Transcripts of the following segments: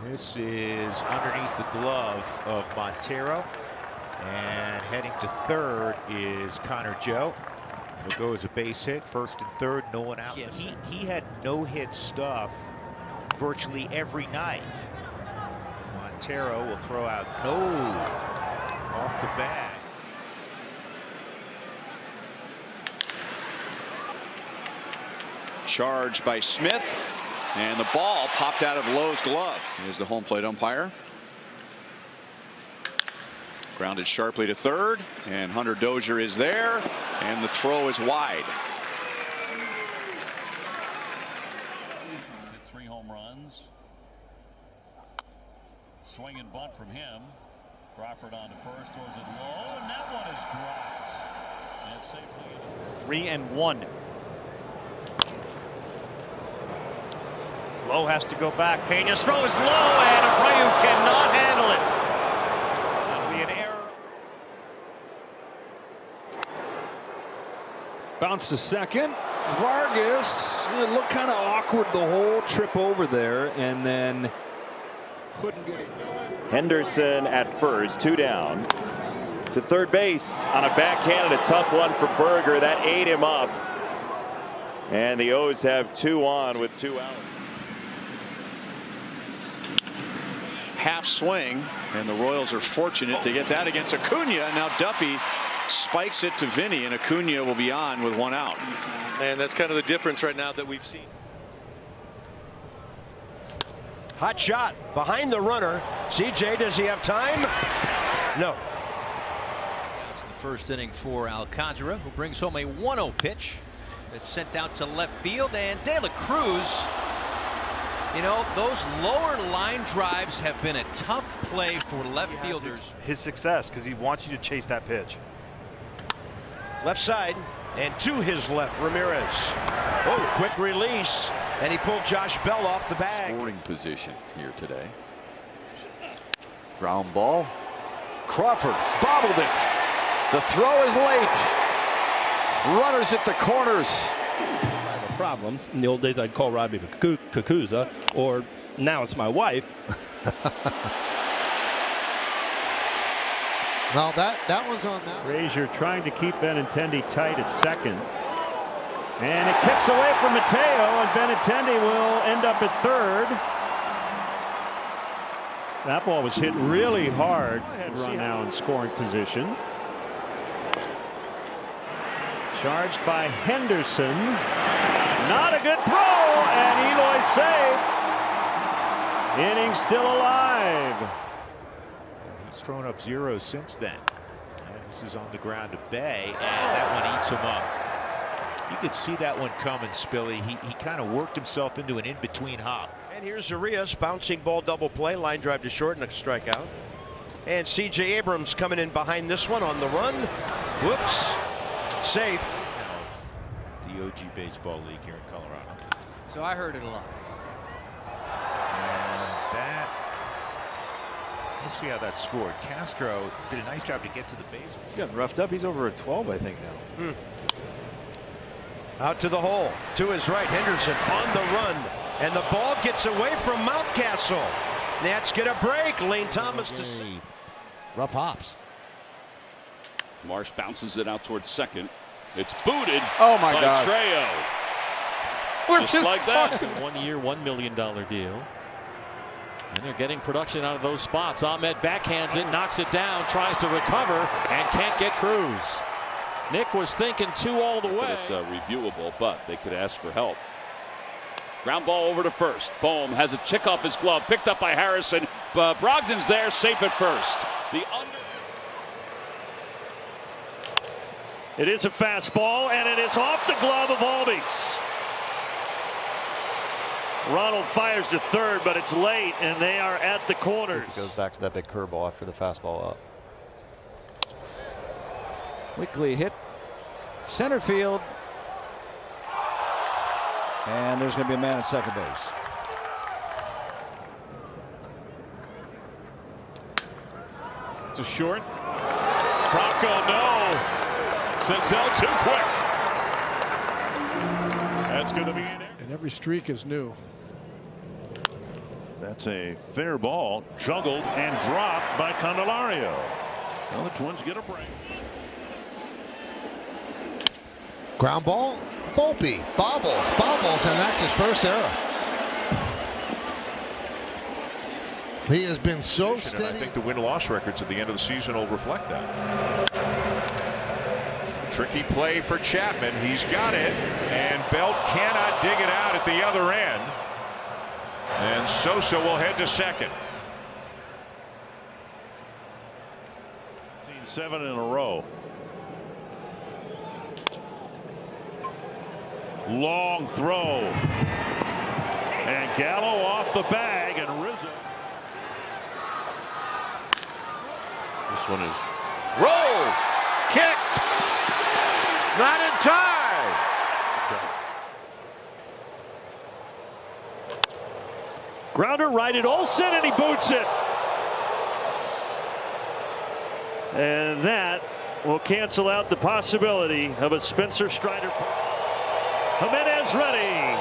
This is underneath the glove of Montero. And heading to third is Connor Joe. He'll go as a base hit, first and third, no one out. Yeah, he had no-hit stuff virtually every night. Montero will throw out no off the bag. Charged by Smith, and the ball popped out of Lowe's glove. Here's the home plate umpire. Grounded sharply to third, and Hunter Dozier is there, and the throw is wide. He's hit 3 home runs. Swing and bunt from him. Crawford on to first, throws it low, and that one is dropped. And safely in. 3-1. Lowe has to go back. Pena's throw is low, and Abreu cannot handle it. That'll be an error. Bounce to second. Vargas, it looked kind of awkward the whole trip over there, and then couldn't get it. Henderson at first, 2 down. To third base on a backhand and a tough one for Berger. That ate him up. And the O's have 2 on with 2 out. Half swing, and the Royals are fortunate to get that against Acuna. Now Duffy spikes it to Vinny, and Acuna will be on with 1 out. And that's kind of the difference right now that we've seen. Hot shot behind the runner. CJ, does he have time? No. That's the first inning for Alcantara, who brings home a 1-0 pitch that's sent out to left field, and De La Cruz. You know, those lower line drives have been a tough play for left fielders. His success, because he wants you to chase that pitch. Left side, and to his left, Ramirez. Oh, quick release, and he pulled Josh Bell off the bag. Scoring position here today. Ground ball. Crawford bobbled it. The throw is late. Runners at the corners. Problem. In the old days, I'd call Robbie Kakuza, or now it's my wife. Well, that was on that. Frazier trying to keep Benintendi tight at second. And it kicks away from Mateo, and Benintendi will end up at third. That ball was hit really hard. Run now in scoring position. Charged by Henderson. Not a good throw, and Eloy safe. Inning still alive. He's thrown up 0 since then. And this is on the ground to Bay, and that one eats him up. You could see that one coming, Spilly. He kind of worked himself into an in-between hop. And here's Urias, bouncing ball double play, line drive to short and a strikeout. And C.J. Abrams coming in behind this one on the run. Whoops. Safe. The OG Baseball League here in Colorado. So I heard it a lot. And that, we'll see how that scored. Castro did a nice job to get to the base. He's gotten roughed up. He's over at 12, I think, now. Out to the hole. To his right, Henderson on the run. And the ball gets away from Mountcastle. Nats get a break. Lane Thomas to see. Rough hops. Marsh bounces it out towards second. It's booted. Oh my by God. Trejo. We're just like that. 1 year, $1 million deal. And they're getting production out of those spots. Ahmed backhands it, knocks it down, tries to recover, and can't get Cruz. Nick was thinking 2 all the way. It's reviewable, but they could ask for help. Ground ball over to first. Bohm has a chick off his glove, picked up by Harrison. Brogdon's there, safe at first. The under. It is a fastball, and it is off the glove of Albies. Ronald fires to third, but it's late, and they are at the corners. It goes back to that big curveball after the fastball up. Quickly hit center field. And there's going to be a man at second base. To short. Bronco, no. Senzel too quick. That's going to be in there. And every streak is new. That's a fair ball, juggled and dropped by Candelario. Well, the Twins get a break. Ground ball, Volpe bobbles, and that's his first error. He has been so steady. I think the win-loss records at the end of the season will reflect that. Tricky play for Chapman. He's got it, and Belt cannot dig it out at the other end. And Sosa will head to second. 7 in a row. Long throw. And Gallo off the bag, and Rizzo. This one is rolled, kicked, not in time. Grounder righted Olsen, and he boots it. And that will cancel out the possibility of a Spencer Strider. Jimenez ready.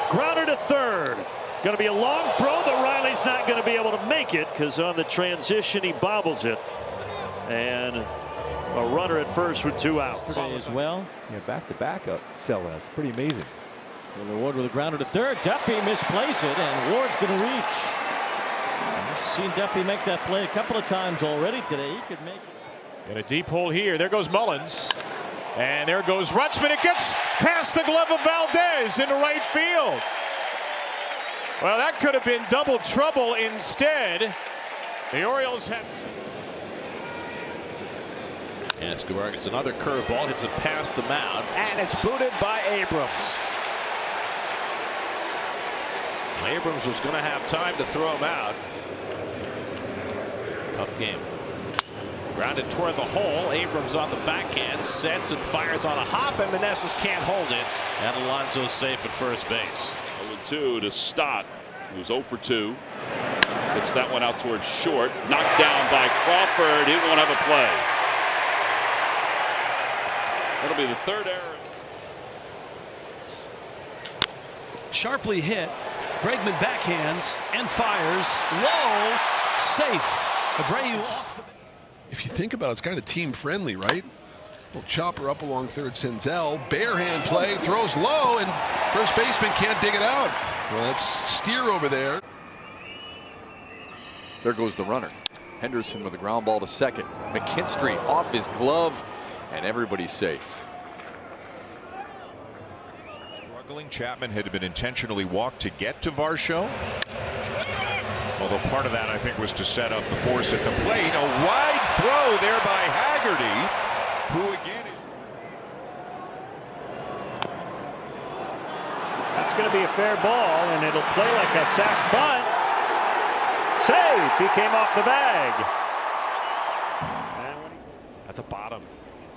Grounder to third. Going to be a long throw, but Riley's not going to be able to make it because on the transition he bobbles it. And a runner at first with 2 outs. Today as well. Yeah, back-to-back up Sella. It's pretty amazing. Taylor Ward with a grounder to third. Duffy misplays it, and Ward's going to reach. I've seen Duffy make that play a couple of times already today. He could make it. In a deep hole here. There goes Mullins. And there goes Rutzman. It gets past the glove of Valdez into right field. Well, that could have been double trouble instead. The Orioles have. And Escobar gets another curveball, hits it past the mound, and it's booted by Abrams. Abrams was going to have time to throw him out. Tough game. Grounded toward the hole. Abrams on the backhand, sets and fires on a hop, and Meneses can't hold it. And Alonso's safe at first base. 0-2 to Stott, who's 0 for 2. Gets that one out towards short. Knocked down by Crawford. He won't have a play. That'll be the third error. Sharply hit. Bregman backhands and fires. Low. Safe. Abreu. If you think about it, it's kind of team friendly, right? Well, chopper up along third. Senzel. Bare hand play. Throws low, and first baseman can't dig it out. Well, that's Steer over there. There goes the runner. Henderson with a ground ball to second. McKinstry off his glove, and everybody's safe. Struggling. Chapman had been intentionally walked to get to Varsho. Although part of that, I think, was to set up the force at the plate. A wide throw there by Haggerty, who again is. That's going to be a fair ball, and it'll play like a sac bunt. Safe. He came off the bag. At the bottom,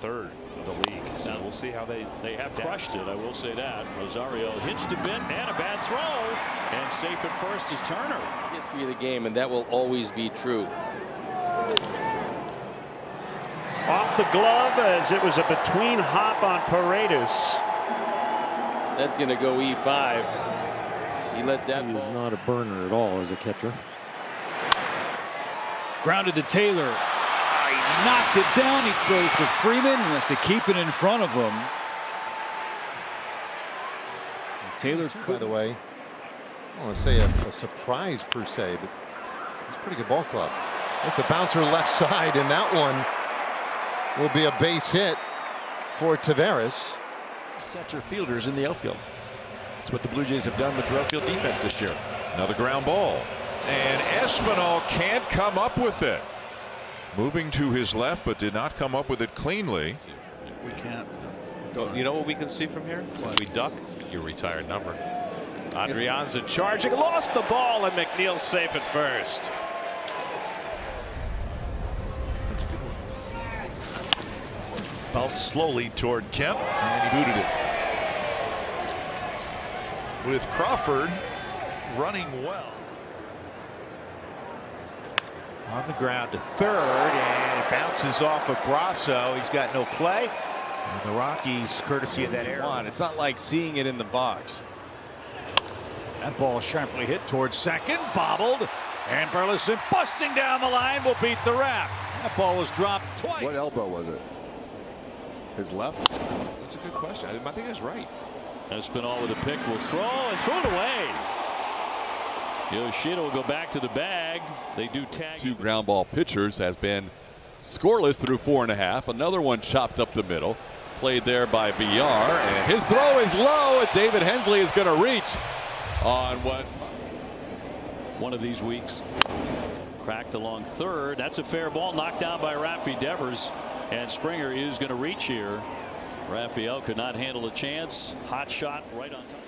third of the league. So we'll see how they have crushed it. I will say that. Rosario hitched a bit and a bad throw. And safe at first is Turner. History of the game, and that will always be true. Off the glove as it was a between hop on Paredes. That's going to go E5. He let that. He is not a burner at all as a catcher. Grounded to Taylor. He knocked it down. He throws to Freeman. He has to keep it in front of him. Taylor, by the way, I don't want to say a surprise per se, but it's a pretty good ball club. That's a bouncer left side, and that one will be a base hit for Taveras. Center fielders in the outfield. That's what the Blue Jays have done with their outfield defense this year. Another ground ball. And Espinal can't come up with it. Moving to his left, but did not come up with it cleanly. We can't. You know what we can see from here? When we duck, your retired number. Adrianza charging, lost the ball, and McNeil's safe at first. That's a good one. Bounced slowly toward Kemp, and he booted it. With Crawford running well. On the ground to third, and it bounces off of Brasso. He's got no play. And the Rockies, courtesy of that error. It's not like seeing it in the box. That ball sharply hit towards second, bobbled, and Burleson busting down the line will beat the wrap. That ball was dropped twice. What elbow was it? His left? That's a good question. I think that's right. Espinal with a pick will throw and throw it away. Yoshida will go back to the bag. They do tag. Two ground ball pitchers has been scoreless through 4.5. Another one chopped up the middle. Played there by Villar, and his throw is low, and David Hensley is going to reach on one of these weeks. Cracked along third. That's a fair ball, knocked down by Rafi Devers, and Springer is going to reach here. Raphael could not handle a chance. Hot shot right on top.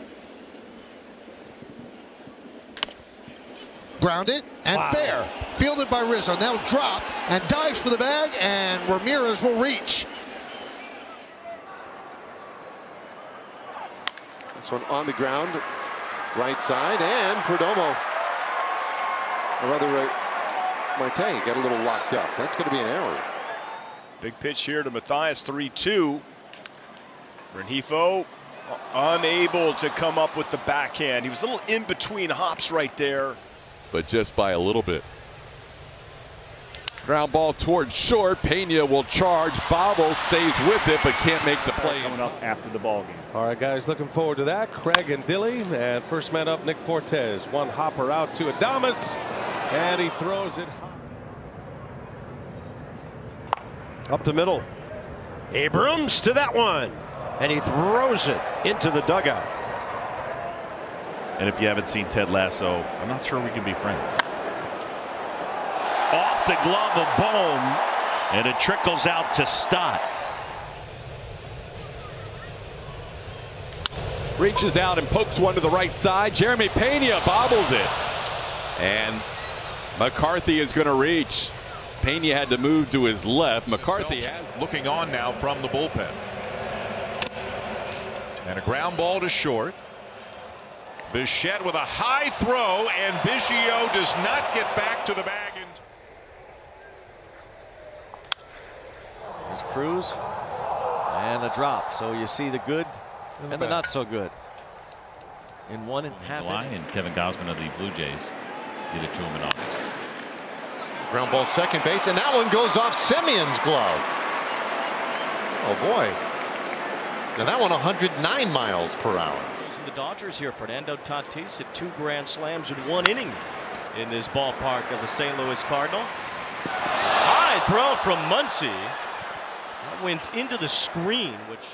Grounded and fair. Fielded by Rizzo. Now drop and dives for the bag, and Ramirez will reach. This one on the ground, right side, and Perdomo, or rather Marte, got a little locked up. That's going to be an error. Big pitch here to Matthias, 3-2. Rengifo unable to come up with the backhand. He was a little in between hops right there. But just by a little bit. Ground ball towards short. Pena will charge. Bobble stays with it, but can't make the play. Coming up after the ball game. All right, guys, looking forward to that. Craig and Dilly, and first man up, Nick Fortes. One hopper out to Adames, and he throws it high. Up the middle. Abrams to that one, and he throws it into the dugout. And if you haven't seen Ted Lasso, I'm not sure we can be friends. Off the glove of Bohm, and it trickles out to Stott. Reaches out and pokes one to the right side. Jeremy Pena bobbles it. And McCarthy is going to reach. Pena had to move to his left. McCarthy looking on now from the bullpen. And a ground ball to short. Bichette with a high throw, and Biggio does not get back to the bag. There's Cruz and a drop. So you see the good and the not so good in 1.5 innings. And Kevin Gausman of the Blue Jays did it to him in August. Ground ball second base, and that one goes off Semion's glove. Oh boy. Now that one 109 miles per hour. The Dodgers here. Fernando Tatis hit 2 grand slams in 1 inning in this ballpark as a St. Louis Cardinal. High throw from Muncy. That went into the screen, which.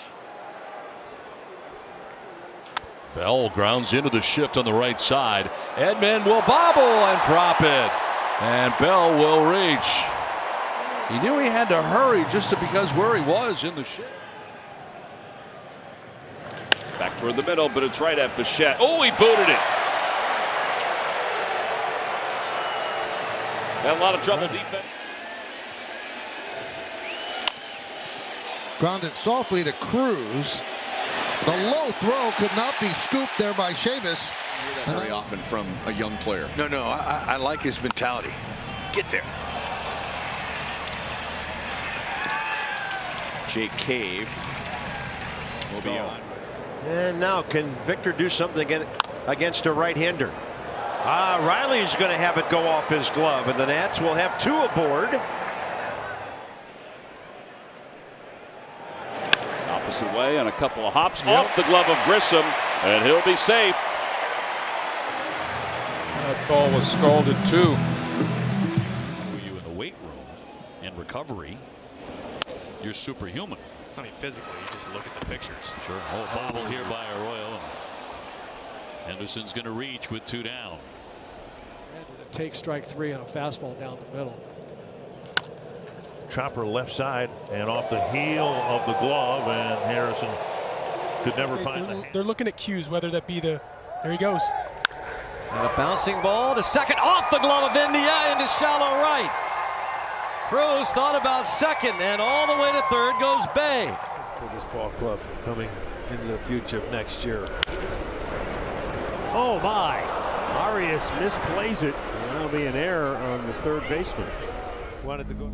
Bell grounds into the shift on the right side. Edman will bobble and drop it. And Bell will reach. He knew he had to hurry just because where he was in the shift. Back toward the middle, but it's right at Bichette. Oh, he booted it. Got a lot of trouble defense. Grounded softly to Cruz. The low throw could not be scooped there by Chavis. Very often from a young player. No, I like his mentality. Get there. Jake Cave will be on. And now can Victor do something against a right-hander? Riley's going to have it go off his glove, and the Nats will have 2 aboard. Opposite way and a couple of hops off the glove of Grissom, and he'll be safe. That ball was scalded too. For you in the weight room and recovery, you're superhuman. I mean, physically, you just look at the pictures. Sure. Oh, bobble here by Arroyo. Henderson's going to reach with 2 down. Take strike 3 on a fastball down the middle. Chopper left side and off the heel of the glove, and Harrison could never find the. They're looking at cues, whether that be the. There he goes. And a bouncing ball to second off the glove of India into shallow right. Cruz thought about second, and all the way to third goes Bay. For this ball club coming into the future of next year. Oh my! Arias misplays it. And that'll be an error on the third baseman. Wanted to go.